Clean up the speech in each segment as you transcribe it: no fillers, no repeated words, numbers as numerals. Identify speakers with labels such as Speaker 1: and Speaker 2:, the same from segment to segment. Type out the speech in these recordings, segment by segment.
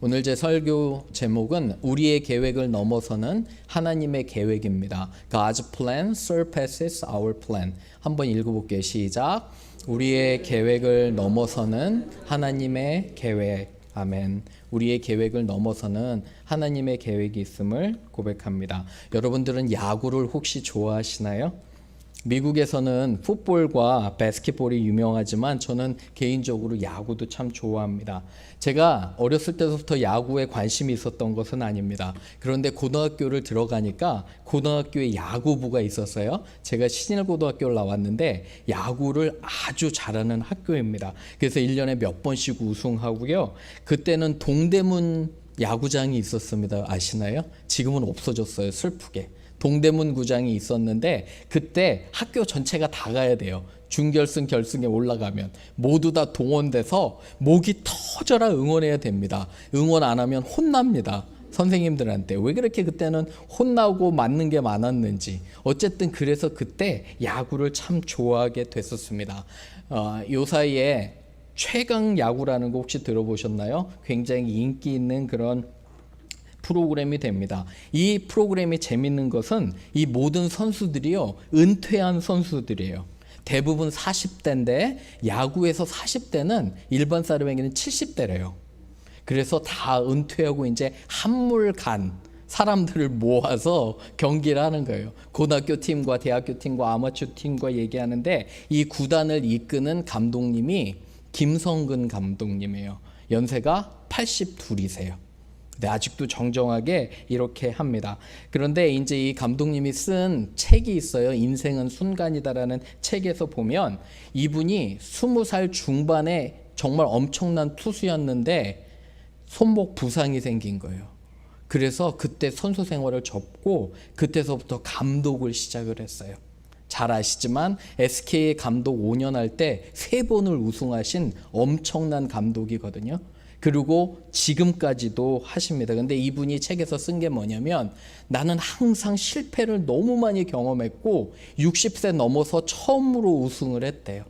Speaker 1: 오늘 제 설교 제목은 우리의 계획을 넘어서는 하나님의 계획입니다. God's plan surpasses our plan. 한번 읽어볼게요. 시작. 우리의 계획을 넘어서는 하나님의 계획. 아멘. 우리의 계획을 넘어서는 하나님의 계획이 있음을 고백합니다. 여러분들은 야구를 혹시 좋아하시나요? 미국에서는 풋볼과 바스켓볼이 유명하지만 저는 개인적으로 야구도 참 좋아합니다. 제가 어렸을 때부터 야구에 관심이 있었던 것은 아닙니다. 그런데 고등학교를 들어가니까 고등학교에 야구부가 있었어요. 제가 신일고등학교를 나왔는데 야구를 아주 잘하는 학교입니다. 그래서 1년에 몇 번씩 우승하고요. 그때는 동대문 야구장이 있었습니다. 아시나요? 지금은 없어졌어요. 슬프게. 동대문 구장이 있었는데 그때 학교 전체가 다 가야 돼요. 준결승 결승에 올라가면 모두 다 동원돼서 목이 터져라 응원해야 됩니다. 응원 안 하면 혼납니다. 선생님들한테. 왜 그렇게 그때는 혼나고 맞는 게 많았는지. 어쨌든 그래서 그때 야구를 참 좋아하게 됐었습니다. 요 사이에 최강 야구라는 거 혹시 들어보셨나요? 굉장히 인기 있는 그런 프로그램이 됩니다. 이 프로그램이 재밌는 것은 이 모든 선수들이요, 은퇴한 선수들이에요. 대부분 40대인데 야구에서 40대는 일반 사람에게는 70대래요. 그래서 다 은퇴하고 이제 한물 간 사람들을 모아서 경기를 하는 거예요. 고등학교 팀과 대학교 팀과 아마추어 팀과 얘기하는데 이 구단을 이끄는 감독님이 김성근 감독님이에요. 연세가 82이세요. 네, 아직도 정정하게 이렇게 합니다. 그런데 이제 이 감독님이 쓴 책이 있어요. 인생은 순간이다라는 책에서 보면 이분이 20살 중반에 정말 엄청난 투수였는데 손목 부상이 생긴 거예요. 그래서 그때 선수 생활을 접고 그때서부터 감독을 시작을 했어요. 잘 아시지만 SK 감독 5년 할 때 3번을 우승하신 엄청난 감독이거든요. 그리고 지금까지도 하십니다. 근데 이분이 책에서 쓴 게 뭐냐면 나는 항상 실패를 너무 많이 경험했고 60세 넘어서 처음으로 우승을 했대요.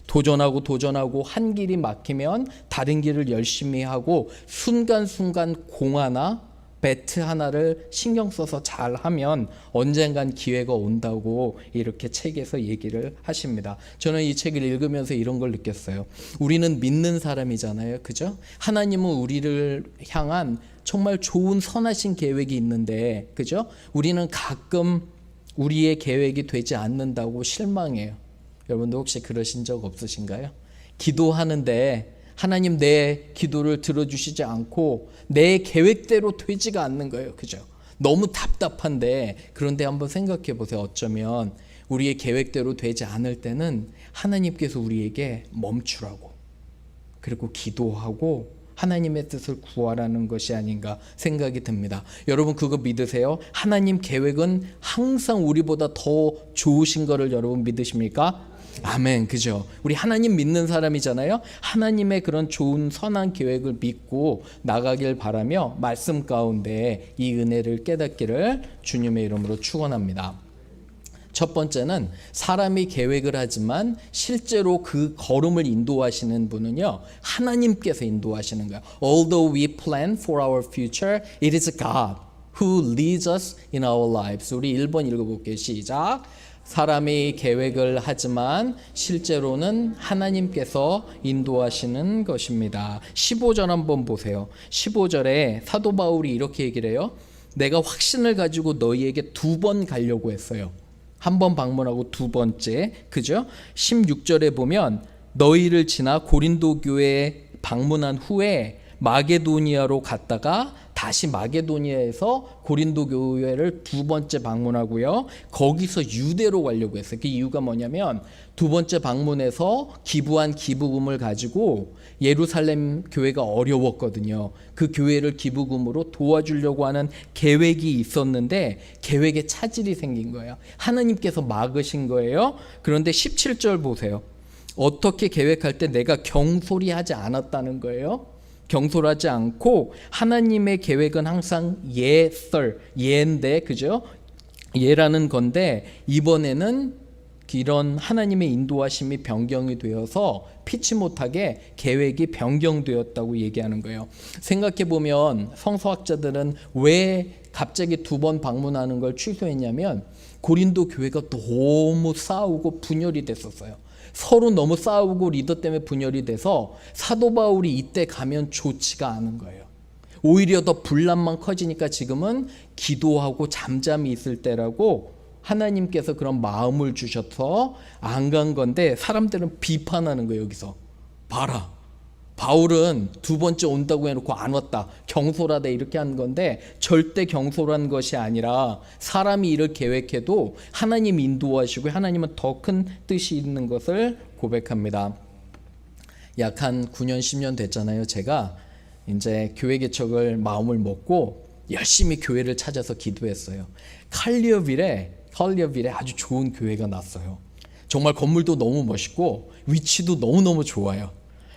Speaker 1: 도전하고 한 길이 막히면 다른 길을 열심히 하고 순간순간 공 하나 배트 하나를 신경 써서 잘 하면 언젠간 기회가 온다고 이렇게 책에서 얘기를 하십니다. 저는 이 책을 읽으면서 이런 걸 느꼈어요. 우리는 믿는 사람이잖아요. 그죠? 하나님은 우리를 향한 정말 좋은 선하신 계획이 있는데, 그죠? 우리는 가끔 우리의 계획이 되지 않는다고 실망해요. 여러분도 혹시 그러신 적 없으신가요? 기도하는데 하나님 내 기도를 들어주시지 않고 내 계획대로 되지가 않는 거예요. 그죠? 너무 답답한데 그런데 한번 생각해 보세요. 어쩌면 우리의 계획대로 되지 않을 때는 하나님께서 우리에게 멈추라고 그리고 기도하고 하나님의 뜻을 구하라는 것이 아닌가 생각이 듭니다. 여러분 그거 믿으세요? 하나님 계획은 항상 우리보다 더 좋으신 거를 여러분 믿으십니까? 아멘. 그죠? 우리 하나님 믿는 사람이잖아요. 하나님의 그런 좋은 선한 계획을 믿고 나가길 바라며 말씀 가운데 이 은혜를 깨닫기를 주님의 이름으로 축원합니다. 첫 번째는 사람이 계획을 하지만 실제로 그 걸음을 인도하시는 분은요, 하나님께서 인도하시는 거예요. Although we plan for our future, it is God who leads us in our lives. 우리 1번 읽어볼게요. 시작. 사람이 계획을 하지만 실제로는 하나님께서 인도하시는 것입니다. 15절 한번 보세요. 15절에 사도 바울이 이렇게 얘기를 해요. 내가 확신을 가지고 너희에게 2번 가려고 했어요. 한 번 방문하고 2번째. 그죠? 16절에 보면 너희를 지나 고린도 교회에 방문한 후에 마게도니아로 갔다가 다시 마게도니아에서 고린도 교회를 2번째 방문하고요. 거기서 유대로 가려고 했어요. 그 이유가 뭐냐면 2번째 방문해서 기부한 기부금을 가지고 예루살렘 교회가 어려웠거든요. 그 교회를 기부금으로 도와주려고 하는 계획이 있었는데 계획에 차질이 생긴 거예요. 하나님께서 막으신 거예요. 그런데 17절 보세요. 어떻게 계획할 때 내가 경솔히 하지 않았다는 거예요. 경솔하지 않고 하나님의 계획은 항상 예인데, 그죠? 예라는 건데 이번에는 이런 하나님의 인도하심이 변경이 되어서 피치 못하게 계획이 변경되었다고 얘기하는 거예요. 생각해보면 성서학자들은 왜 갑자기 2번 방문하는 걸 취소했냐면 고린도 교회가 너무 싸우고 분열이 됐었어요. 서로 너무 싸우고 리더 때문에 분열이 돼서 사도 바울이 이때 가면 좋지가 않은 거예요. 오히려 더 분란만 커지니까 지금은 기도하고 잠잠히 있을 때라고 하나님께서 그런 마음을 주셔서 안 간 건데 사람들은 비판하는 거예요. 여기서 봐라, 바울은 2번째 온다고 해놓고 안 왔다, 경솔하다 이렇게 한 건데 절대 경솔한 것이 아니라 사람이 일을 계획해도 하나님 인도하시고 하나님은 더 큰 뜻이 있는 것을 고백합니다. 약 한 9년 10년 됐잖아요. 제가 이제 교회 개척을 마음을 먹고 열심히 교회를 찾아서 기도했어요. 칼리어빌에 아주 좋은 교회가 났어요. 정말 건물도 너무 멋있고 위치도 너무너무 좋아요.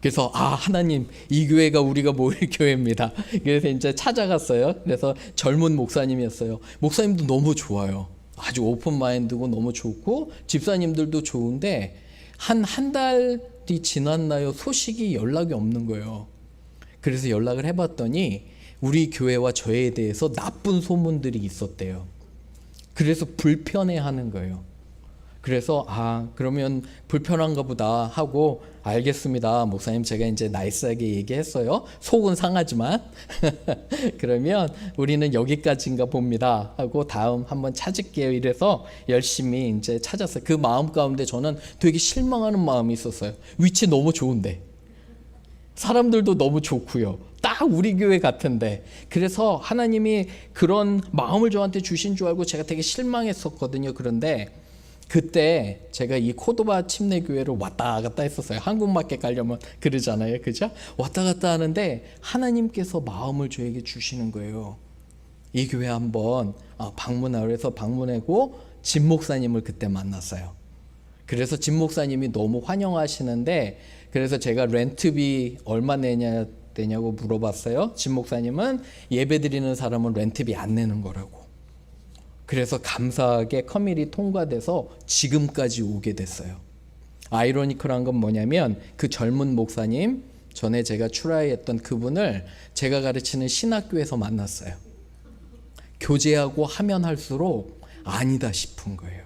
Speaker 1: 그래서 하나님, 이 교회가 우리가 모일 교회입니다. 그래서 이제 찾아갔어요. 그래서 젊은 목사님이었어요. 목사님도 너무 좋아요. 아주 오픈 마인드고 너무 좋고 집사님들도 좋은데 한 달이 지났나요? 소식이 연락이 없는 거예요. 그래서 연락을 해봤더니 우리 교회와 저에 대해서 나쁜 소문들이 있었대요. 그래서 불편해하는 거예요. 그래서 그러면 불편한가 보다 하고 알겠습니다, 목사님, 제가 이제 나이스하게 얘기했어요. 속은 상하지만 그러면 우리는 여기까지인가 봅니다 하고 다음 한번 찾을게요. 이래서 열심히 이제 찾았어요. 그 마음 가운데 저는 되게 실망하는 마음이 있었어요. 위치 너무 좋은데 사람들도 너무 좋고요. 딱 우리 교회 같은데. 그래서 하나님이 그런 마음을 저한테 주신 줄 알고 제가 되게 실망했었거든요. 그런데 그때 제가 이 코도바 침례교회를 왔다 갔다 했었어요. 한국마켓 가려면 그러잖아요. 그죠? 왔다 갔다 하는데 하나님께서 마음을 저에게 주시는 거예요. 이 교회 한번 방문하라 해서 방문하고 진 목사님을 그때 만났어요. 그래서 진 목사님이 너무 환영하시는데 그래서 제가 렌트비 얼마 되냐고 물어봤어요. 진 목사님은 예배드리는 사람은 렌트비 안 내는 거라고. 그래서 감사하게 커밋이 통과돼서 지금까지 오게 됐어요. 아이러니컬한 건 뭐냐면 그 젊은 목사님, 전에 제가 출하했던 그분을 제가 가르치는 신학교에서 만났어요. 교제하고 하면 할수록 아니다 싶은 거예요.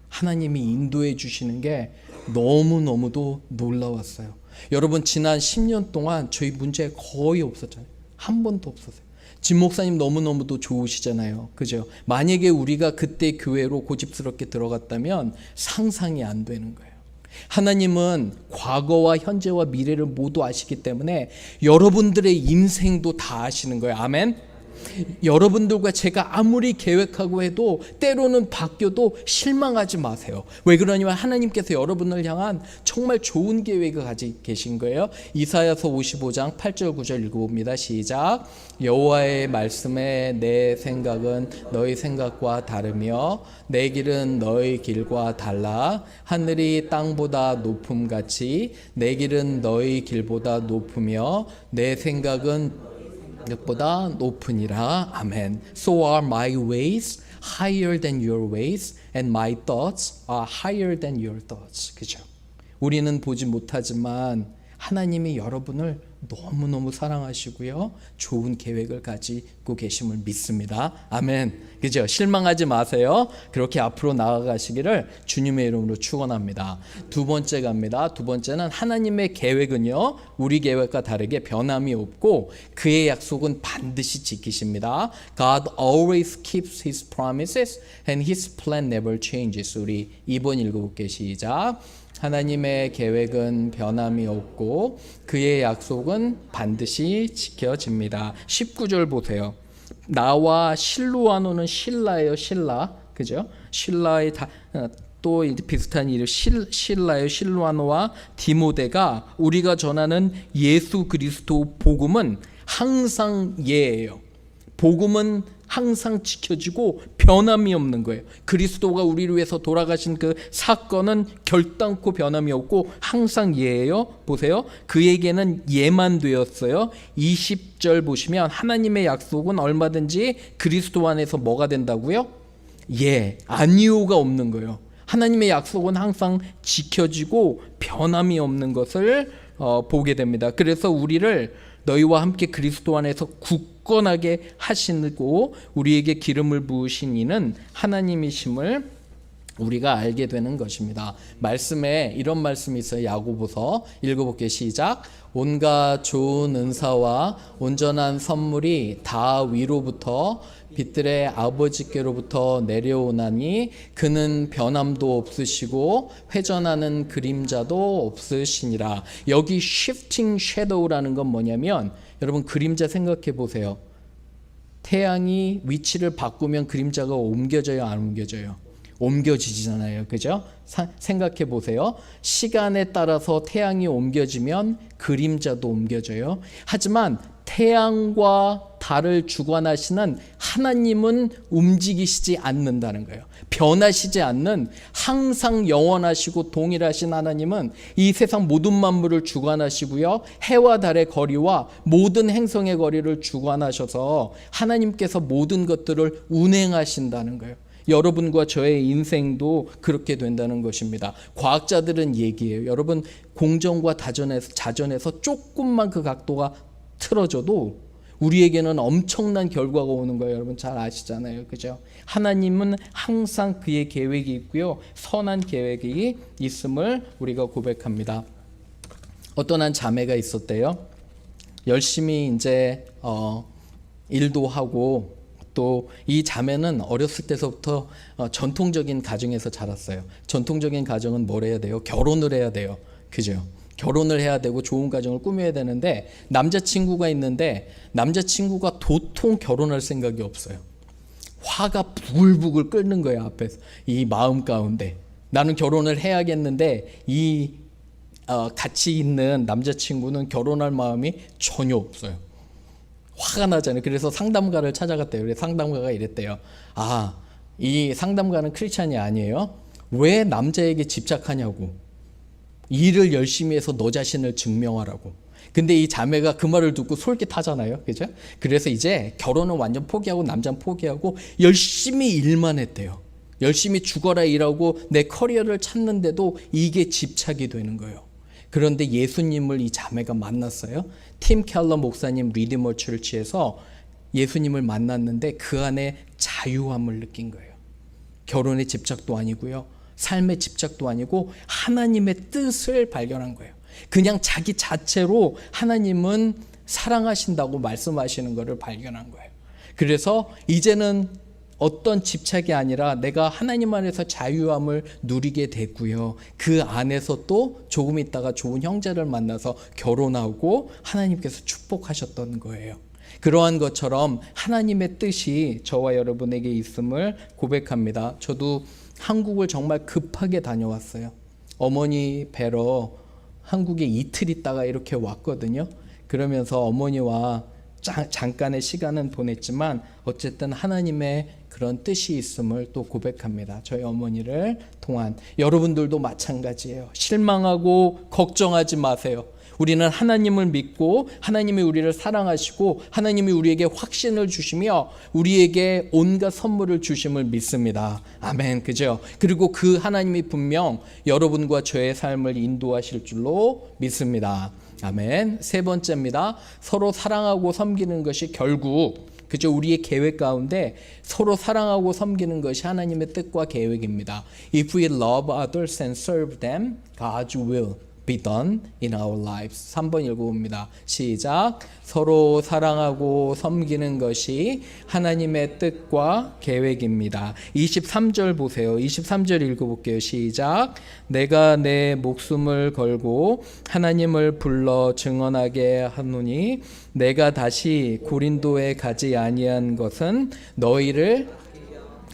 Speaker 1: 하나님이 인도해 주시는 게 너무너무도 놀라웠어요. 여러분, 지난 10년 동안 저희 문제 거의 없었잖아요. 한 번도 없었어요. 진 목사님 너무너무도 좋으시잖아요. 그죠? 만약에 우리가 그때 교회로 고집스럽게 들어갔다면 상상이 안 되는 거예요. 하나님은 과거와 현재와 미래를 모두 아시기 때문에 여러분들의 인생도 다 아시는 거예요. 아멘. 여러분들과 제가 아무리 계획하고 해도 때로는 바뀌어도 실망하지 마세요. 왜 그러냐면 하나님께서 여러분을 향한 정말 좋은 계획을 가지고 계신 거예요. 이사야서 55장 8절 9절 읽어봅니다. 시작. 여호와의 말씀에 내 생각은 너희 생각과 다르며 내 길은 너희 길과 달라. 하늘이 땅보다 높음같이 내 길은 너희 길보다 높으며 내 생각은 보다 높으니라. 아멘. So are my ways higher than your ways and my thoughts are higher than your thoughts. 그죠? 우리는 보지 못하지만 하나님이 여러분을 너무너무 사랑하시고요. 좋은 계획을 가지고 계심을 믿습니다. 아멘. 그죠? 실망하지 마세요. 그렇게 앞으로 나아가시기를 주님의 이름으로 축원합니다. 두 번째 갑니다. 두 번째는 하나님의 계획은요, 우리 계획과 다르게 변함이 없고 그의 약속은 반드시 지키십니다. God always keeps his promises and his plan never changes. 우리 2번 읽어볼게요. 시작. 하나님의 계획은 변함이 없고 그의 약속은 반드시 지켜집니다. 19절 보세요. 나와 실로아노는 신라예요. 신라. 그죠? 신라의 또 비슷한 이름 신라예요. 실로아노와 디모데가 우리가 전하는 예수 그리스도 복음은 항상 예예요. 복음은 항상 지켜지고 변함이 없는 거예요. 그리스도가 우리를 위해서 돌아가신 그 사건은 결단코 변함이 없고 항상 예예요. 보세요. 그에게는 예만 되었어요. 20절 보시면 하나님의 약속은 얼마든지 그리스도 안에서 뭐가 된다고요? 예, 아니오가 없는 거예요. 하나님의 약속은 항상 지켜지고 변함이 없는 것을 보게 됩니다. 그래서 우리를 너희와 함께 그리스도 안에서 굳건하게 하시고 우리에게 기름을 부으신 이는 하나님이심을 우리가 알게 되는 것입니다. 말씀에 이런 말씀이 있어요. 야고보서 읽어볼게요. 시작. 온갖 좋은 은사와 온전한 선물이 다 위로부터 빛들의 아버지께로부터 내려오나니 그는 변함도 없으시고 회전하는 그림자도 없으시니라. 여기 shifting shadow라는 건 뭐냐면 여러분 그림자 생각해 보세요. 태양이 위치를 바꾸면 그림자가 옮겨져요, 안 옮겨져요? 옮겨지잖아요. 그죠? 생각해 보세요. 시간에 따라서 태양이 옮겨지면 그림자도 옮겨져요. 하지만 태양과 달을 주관하시는 하나님은 움직이시지 않는다는 거예요. 변하시지 않는 항상 영원하시고 동일하신 하나님은 이 세상 모든 만물을 주관하시고요. 해와 달의 거리와 모든 행성의 거리를 주관하셔서 하나님께서 모든 것들을 운행하신다는 거예요. 여러분과 저의 인생도 그렇게 된다는 것입니다. 과학자들은 얘기해요. 여러분 공전과 자전에서 조금만 그 각도가 틀어져도 우리에게는 엄청난 결과가 오는 거예요. 여러분 잘 아시잖아요. 그죠? 하나님은 항상 그의 계획이 있고요. 선한 계획이 있음을 우리가 고백합니다. 어떤 한 자매가 있었대요. 열심히 이제 일도 하고 또 이 자매는 어렸을 때서부터 전통적인 가정에서 자랐어요. 전통적인 가정은 뭘 해야 돼요? 결혼을 해야 돼요. 그죠? 결혼을 해야 되고 좋은 가정을 꾸며야 되는데 남자친구가 있는데 남자친구가 도통 결혼할 생각이 없어요. 화가 부글부글 끓는 거예요. 앞에서 이 마음 가운데 나는 결혼을 해야겠는데 이 같이 있는 남자친구는 결혼할 마음이 전혀 없어요. 화가 나잖아요. 그래서 상담가를 찾아갔대요. 그래서 상담가가 이랬대요. 이 상담가는 크리스찬이 아니에요. 왜 남자에게 집착하냐고. 일을 열심히 해서 너 자신을 증명하라고. 근데 이 자매가 그 말을 듣고 솔깃하잖아요. 그죠? 그래서 이제 결혼은 완전 포기하고 남자는 포기하고 열심히 일만 했대요. 열심히 죽어라 일하고 내 커리어를 찾는데도 이게 집착이 되는 거예요. 그런데 예수님을 이 자매가 만났어요. 팀 켈러 목사님 리디머 처치에서 예수님을 만났는데 그 안에 자유함을 느낀 거예요. 결혼의 집착도 아니고요. 삶의 집착도 아니고 하나님의 뜻을 발견한 거예요. 그냥 자기 자체로 하나님은 사랑하신다고 말씀하시는 것을 발견한 거예요. 그래서 이제는 어떤 집착이 아니라 내가 하나님 안에서 자유함을 누리게 됐고요. 그 안에서 또 조금 있다가 좋은 형제를 만나서 결혼하고 하나님께서 축복하셨던 거예요. 그러한 것처럼 하나님의 뜻이 저와 여러분에게 있음을 고백합니다. 저도 한국을 정말 급하게 다녀왔어요. 어머니 뵈러 한국에 이틀 있다가 이렇게 왔거든요. 그러면서 어머니와 잠깐의 시간은 보냈지만 어쨌든 하나님의 그런 뜻이 있음을 또 고백합니다. 저희 어머니를 통한 여러분들도 마찬가지예요. 실망하고 걱정하지 마세요. 우리는 하나님을 믿고 하나님이 우리를 사랑하시고 하나님이 우리에게 확신을 주시며 우리에게 온갖 선물을 주심을 믿습니다. 아멘. 그죠? 그리고 그 하나님이 분명 여러분과 저의 삶을 인도하실 줄로 믿습니다. 아멘. 세 번째입니다. 서로 사랑하고 섬기는 것이 결국 그죠? 우리의 계획 가운데 서로 사랑하고 섬기는 것이 하나님의 뜻과 계획입니다. If we love others and serve them, God's will be done in our lives. 3번 읽어봅니다. 시작. 서로 사랑하고 섬기는 것이 하나님의 뜻과 계획입니다. 23절 보세요. 23절 읽어볼게요. 시작. 내가 내 목숨을 걸고 하나님을 불러 증언하게 하노니 내가 다시 고린도에 가지 아니한 것은 너희를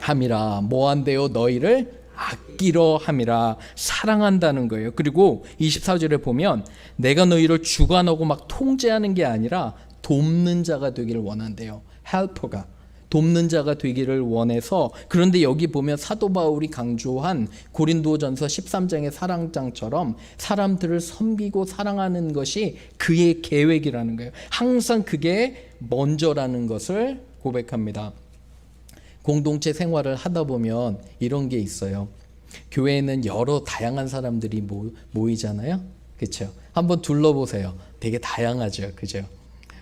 Speaker 1: 함이라. 뭐 한대요? 너희를 아끼려 함이라. 사랑한다는 거예요. 그리고 24절에 보면 내가 너희를 주관하고 막 통제하는 게 아니라 돕는 자가 되기를 원한대요. 헬퍼가 돕는 자가 되기를 원해서. 그런데 여기 보면 사도 바울이 강조한 고린도전서 13장의 사랑장처럼 사람들을 섬기고 사랑하는 것이 그의 계획이라는 거예요. 항상 그게 먼저라는 것을 고백합니다. 공동체 생활을 하다 보면 이런 게 있어요. 교회에는 여러 다양한 사람들이 모이잖아요. 그렇죠? 한번 둘러보세요. 되게 다양하죠. 그죠?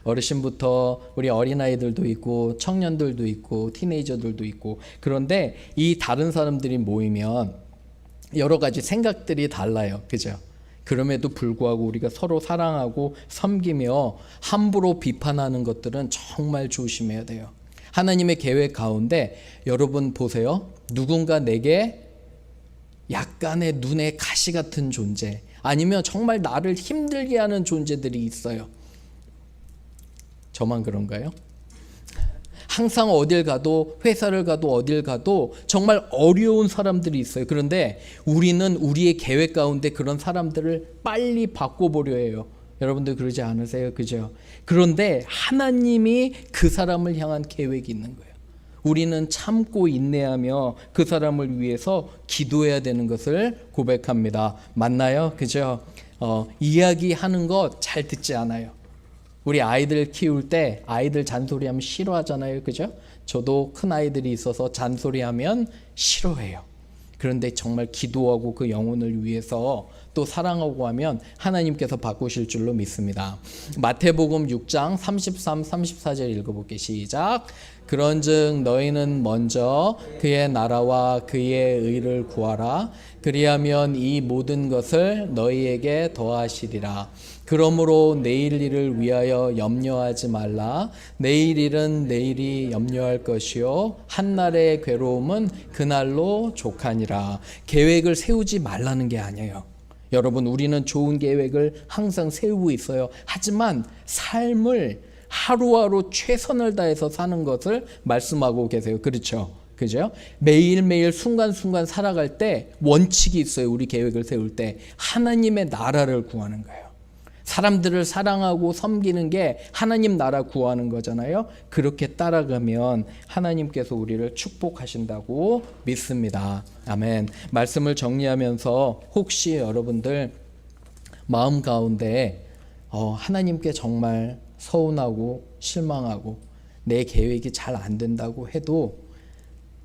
Speaker 1: 어르신부터 우리 어린아이들도 있고 청년들도 있고 티네이저들도 있고, 그런데 이 다른 사람들이 모이면 여러 가지 생각들이 달라요. 그죠? 그럼에도 불구하고 우리가 서로 사랑하고 섬기며 함부로 비판하는 것들은 정말 조심해야 돼요. 하나님의 계획 가운데 여러분 보세요. 누군가 내게 약간의 눈에 가시 같은 존재, 아니면 정말 나를 힘들게 하는 존재들이 있어요. 저만 그런가요? 항상 어딜 가도, 회사를 가도 어딜 가도 정말 어려운 사람들이 있어요. 그런데 우리는 우리의 계획 가운데 그런 사람들을 빨리 바꿔보려 해요. 여러분들 그러지 않으세요? 그죠? 그런데 하나님이 그 사람을 향한 계획이 있는 거예요. 우리는 참고 인내하며 그 사람을 위해서 기도해야 되는 것을 고백합니다. 맞나요? 그죠? 이야기하는 것 잘 듣지 않아요. 우리 아이들 키울 때 아이들 잔소리하면 싫어하잖아요. 그죠? 저도 큰 아이들이 있어서 잔소리하면 싫어해요. 그런데 정말 기도하고 그 영혼을 위해서 또 사랑하고 하면 하나님께서 바꾸실 줄로 믿습니다. 마태복음 6장 33, 34절 읽어볼게요. 시작. 그런즉 너희는 먼저 그의 나라와 그의 의를 구하라. 그리하면 이 모든 것을 너희에게 더하시리라. 그러므로 내일 일을 위하여 염려하지 말라. 내일 일은 내일이 염려할 것이요 한날의 괴로움은 그날로 족하니라. 계획을 세우지 말라는 게 아니에요. 여러분, 우리는 좋은 계획을 항상 세우고 있어요. 하지만 삶을 하루하루 최선을 다해서 사는 것을 말씀하고 계세요. 그렇죠? 그죠? 매일매일 순간순간 살아갈 때 원칙이 있어요. 우리 계획을 세울 때 하나님의 나라를 구하는 거예요. 사람들을 사랑하고 섬기는 게 하나님 나라 구하는 거잖아요. 그렇게 따라가면 하나님께서 우리를 축복하신다고 믿습니다. 아멘. 말씀을 정리하면서 혹시 여러분들 마음 가운데 하나님께 정말 서운하고 실망하고 내 계획이 잘 안 된다고 해도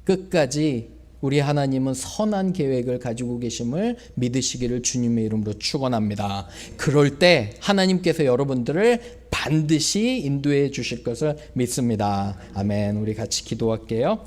Speaker 1: 끝까지 우리 하나님은 선한 계획을 가지고 계심을 믿으시기를 주님의 이름으로 축원합니다. 그럴 때 하나님께서 여러분들을 반드시 인도해 주실 것을 믿습니다. 아멘. 우리 같이 기도할게요.